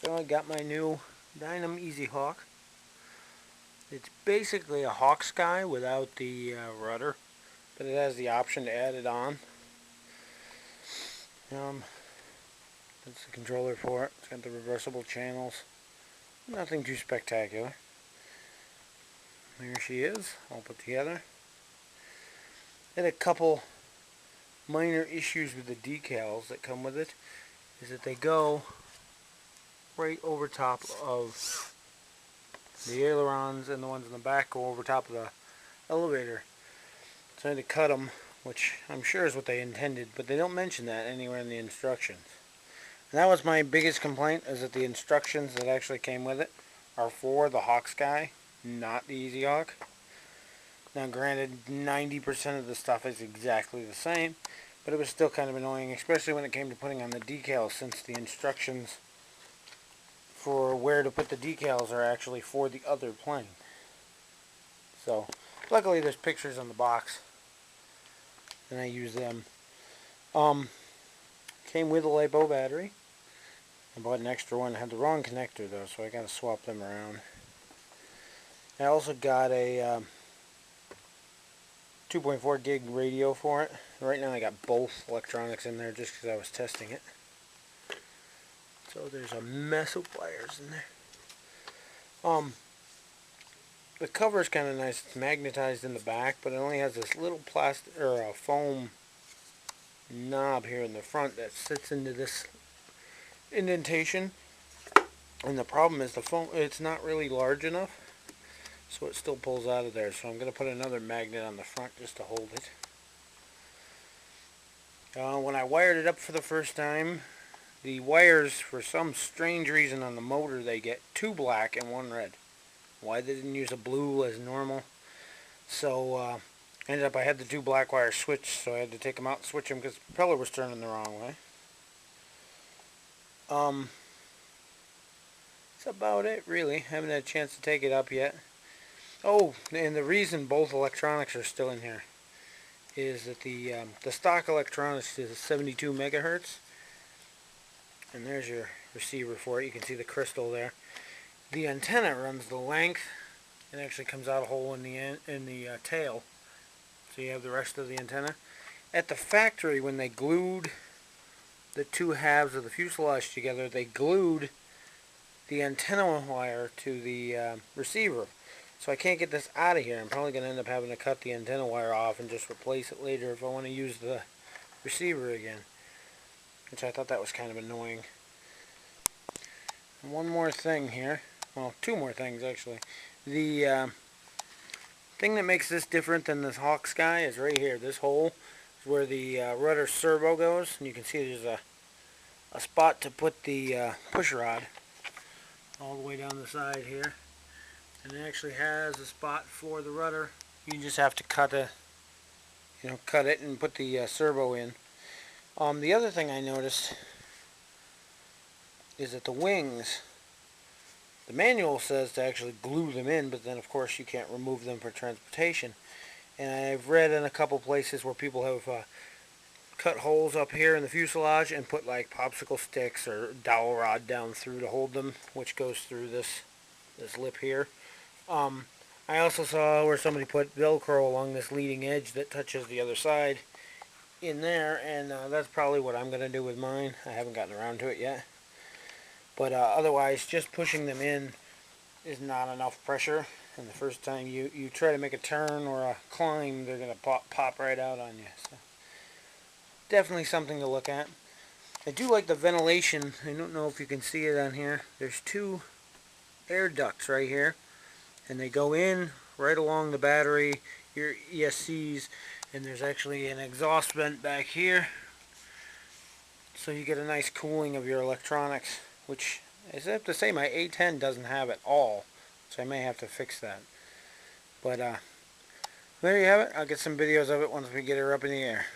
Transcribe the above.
So I got my new Dynam EZ Hawk. It's basically a Hawk Sky without the rudder, but it has the option to add it on. That's the controller for it. It's got the reversible channels. Nothing too spectacular. There she is, all put together. Had a couple minor issues with the decals that come with it. Is that they go right over top of the ailerons, and the ones in the back go over top of the elevator. So I had to cut them, which I'm sure is what they intended, but they don't mention that anywhere in the instructions. And that was my biggest complaint, is that the instructions that actually came with it are for the Hawk Sky, not the EZ Hawk. Now granted, 90% of the stuff is exactly the same, but it was still kind of annoying, especially when it came to putting on the decals, since the instructions for where to put the decals are actually for the other plane. So, luckily there's pictures on the box, and I use them. Came with a Lipo Battery. I bought an extra one. It had the wrong connector though, so I gotta swap them around. I also got a 2.4 gig radio for it. Right now I got both electronics in there just because I was testing it. So there's a mess of wires in there. The cover is kind of nice. It's magnetized in the back, but it only has this little plastic or a foam knob here in the front that sits into this indentation. And the problem is the foam, it's not really large enough, so it still pulls out of there. So I'm going to put another magnet on the front just to hold it. When I wired it up for the first time, the wires, for some strange reason on the motor, they get two black and one red. Why they didn't use a blue as normal. So ended up I had the two black wires switched, so I had to take them out and switch them because the propeller was turning the wrong way. That's about it really. Haven't had a chance to take it up yet. Oh, and the reason both electronics are still in here is that the stock electronics is 72 megahertz. And there's your receiver for it. You can see the crystal there. The antenna runs the length. It actually comes out a hole in the tail. So you have the rest of the antenna. At the factory, when they glued the two halves of the fuselage together, they glued the antenna wire to the receiver. So I can't get this out of here. I'm probably going to end up having to cut the antenna wire off and just replace it later if I want to use the receiver again. Which I thought that was kind of annoying. And one more thing here. Well, two more things actually. The thing that makes this different than this Hawk Sky is right here. This hole is where the Rudder Servo goes. And you can see there's a spot to put the push rod all the way down the side here. And it actually has a spot for the rudder. You just have to cut it and put the servo in. The other thing I noticed is that the wings, the manual says to actually glue them in, but then of course you can't remove them for transportation. And I've read in a couple places where people have cut holes up here in the fuselage and put like popsicle sticks or dowel rod down through to hold them, which goes through this lip here. I also saw where somebody put Velcro along this leading edge that touches the other side in there, and that's probably what I'm going to do with mine. I haven't gotten around to it yet. But otherwise, just pushing them in is not enough pressure. And the first time you try to make a turn or a climb, they're going to pop right out on you. So definitely something to look at. I do like the ventilation. I don't know if you can see it on here. There's two air ducts right here. And they go in right along the battery, your ESCs, and there's actually an exhaust vent back here. So you get a nice cooling of your electronics, which I have to say my A10 doesn't have at all. So I may have to fix that. But there you have it. I'll get some videos of it once we get her up in the air.